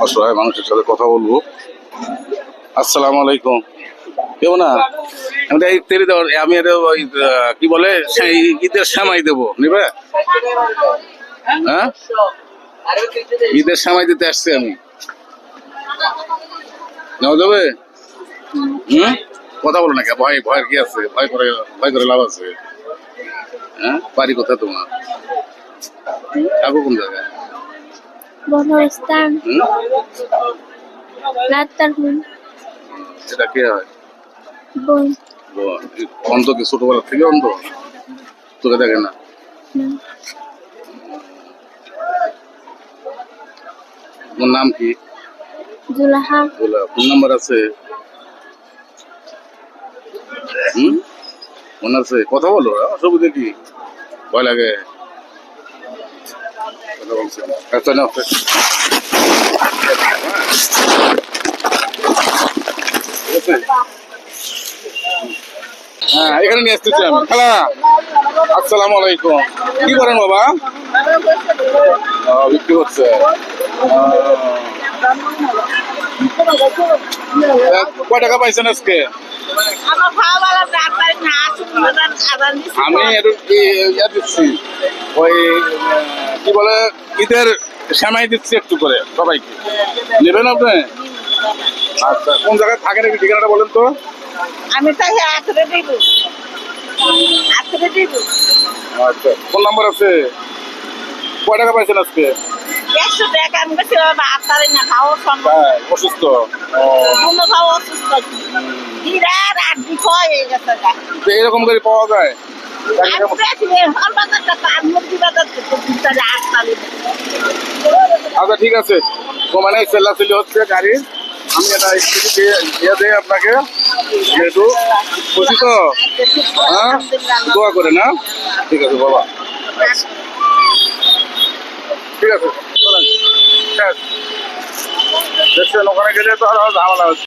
অসহায় মানুষের সাথে কথা বলবো। আসসালামু আলাইকুম। কেউ না, আমি এই তেলে দেওয়ার আমি এটা ওই কি বলে সেই ঈদের সামাই দেবো, নিবে? হ্যাঁ, ঈদের সামাই দিতে আসছি আমি, নেওয়া যাবে? কথা বলো না কে? ভয় ভয় কি আছে? ভয় করে লাভ আছে? হ্যাঁ, বাড়ি কোথায় তোমার? থাকো কোন জায়গায়? বনস্থান রাতারপুল। এটা কে হয়? বোন। অন্ধ কি ছোটবেলা থেকে অন্ধ? তোকে দেখে না? তোমার নাম কি? জুলাহা। ফোন নাম্বার আছে? মনে আছে? কথা বলো, অসুবিধা কি? ভয় লাগে? কথা বলছে আচ্ছা না। হ্যাঁ, এখানে নিয়ে আসতেছি আমি। খালা, আসসালামু আলাইকুম। কি করেন বাবা? বিক্রি করছে। কয় টাকা পাইছেন আজকে? আমি একটু ইয়া দিচ্ছি, ওই কি বলে ঈদের সেমাই দিচ্ছি একটু করে সবাইকে, নেবেন আপনি? আচ্ছা, কোন জায়গায় থাকেন একটু ঠিকানাটা বলেন তো। আমি তাই আতরে দিব। আচ্ছা, ফোন নাম্বার আছে? কয় টাকা পাইছেন আজকে? 100 টাকা আমি কাছে আতারে না খাওয়া সম্ভব। হ্যাঁ, অসুস্থ। কোনো খাওয়া অসুস্থ। বিরাট আড্ডি হয়ে গেছে গা। তো এরকম করে পাওয়া যায়? আমি বেশি হল বাজারটা তার মুরগি বাজার থেকে ভিতরে আতারে। আচ্ছা ঠিক আছে, তো মানে চেল্লাচিল্লি হচ্ছে গাড়ি, আমি এটা একটু দিয়ে দেয় আপনাকে, যেহেতু খুশি তো। হ্যাঁ, দোয়া করে না? ঠিক আছে বাবা, ঠিক আছে চলেন। দেখছেন ওখানে গেলে তো আর ঝামেলা হচ্ছে।